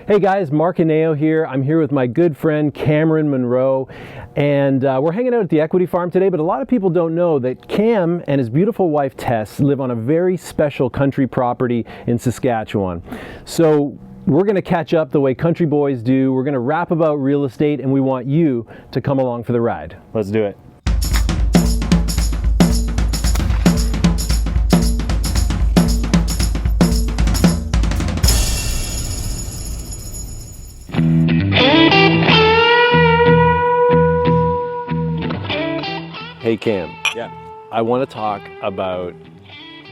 Hey guys, Mark Aneo here. I'm here with my good friend Cameron Monroe, and we're hanging out at the Equity Farm today, but a lot of people don't know that Cam and his beautiful wife Tess live on a very special country property in Saskatchewan. So we're going to catch up the way country boys do. We're going to rap about real estate, and we want you to come along for the ride. Let's do it. Hey Cam. Yeah. I want to talk about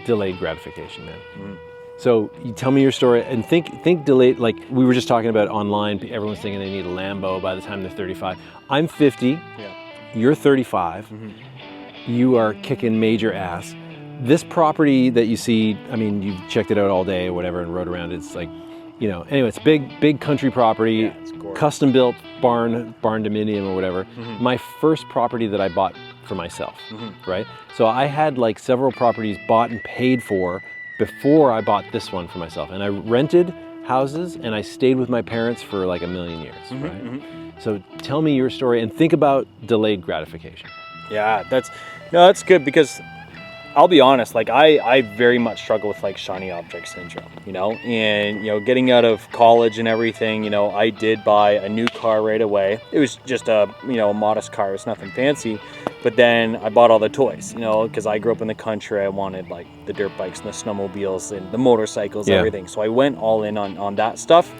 delayed gratification, man. So you tell me your story and think delayed, like we were just talking about online, everyone's thinking they need a Lambo by the time they're 35. I'm 50, you're 35, you are kicking major ass. This property that you see, I mean, you've checked it out all day or whatever and rode around, it's like, you know, anyway, it's big country property, custom built barn dominium or whatever. My first property that I bought for myself, right? So I had like several properties bought and paid for before I bought this one for myself. And I rented houses and I stayed with my parents for like a million years, right? So tell me your story and think about delayed gratification. Yeah, that's good because I'll be honest, like I very much struggle with like shiny object syndrome, you know, and, you know, getting out of college and everything, you know, I did buy a new car right away. It was just a, you know, a modest car. It's nothing fancy. But then I bought all the toys, you know, because I grew up in the country. I wanted like the dirt bikes and the snowmobiles and the motorcycles, everything. So I went all in on that stuff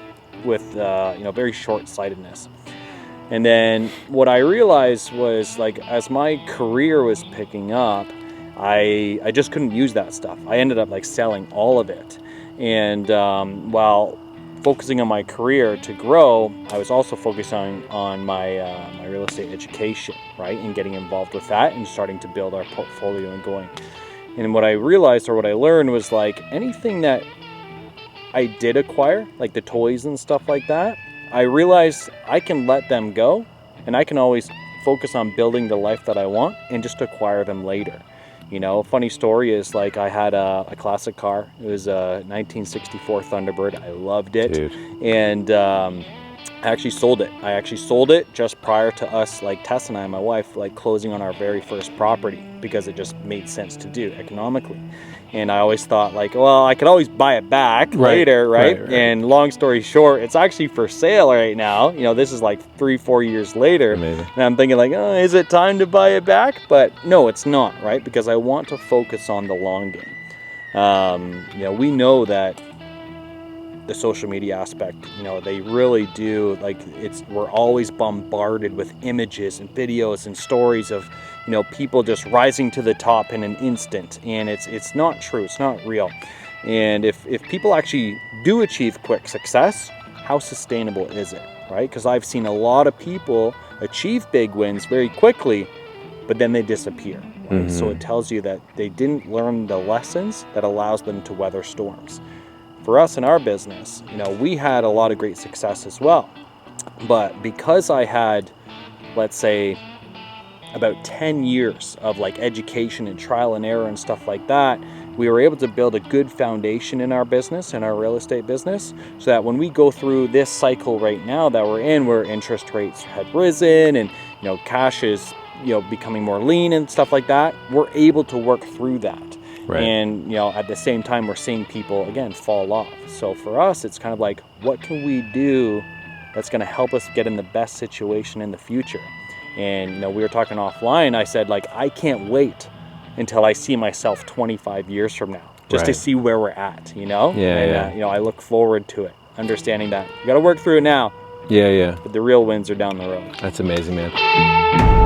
with, you know, very short-sightedness. And then what I realized was like, as my career was picking up, I just couldn't use that stuff. I ended up like selling all of it. And while focusing on my career to grow, I was also focusing on my my real estate education, right? And getting involved with that and starting to build our portfolio and going. And what I realized or what I learned was like anything that I did acquire, like the toys and stuff like that, I realized I can let them go and I can always focus on building the life that I want and just acquire them later. You know, a funny story is like I had a classic car. It was a 1964 Thunderbird. I loved it. Dude. And I actually sold it. I actually sold it just prior to us, like Tess and I, my wife, like closing on our very first property because it just made sense to do economically. And I always thought like, well, I could always buy it back later, right? And long story short, it's actually for sale right now. You know, this is like 3-4 years later. Amazing. And I'm thinking like, oh, is it time to buy it back? But no, it's not, right? Because I want to focus on the long game. You know, we know that the social media aspect, you know, they really do, like, we're always bombarded with images and videos and stories of, you know, people just rising to the top in an instant, and it's not true, it's not real. And if people actually do achieve quick success, how sustainable is it, right? Because I've seen a lot of people achieve big wins very quickly, but then they disappear, right? So it tells you that they didn't learn the lessons that allows them to weather storms. For us in our business, you know, we had a lot of great success as well. But because I had, let's say, about 10 years of like education and trial and error and stuff like that, we were able to build a good foundation in our business, in our real estate business, so that when we go through this cycle right now that we're in, where interest rates had risen and, you know, cash is, you know, becoming more lean and stuff like that, we're able to work through that. Right. And, you know, at the same time, we're seeing people, again, fall off. So for us, it's kind of like, what can we do that's going to help us get in the best situation in the future? And, you know, we were talking offline. I said, like, I can't wait until I see myself 25 years from now, just to see where we're at, you know? You know, I look forward to it, understanding that you got to work through it now. But the real wins are down the road. That's amazing, man.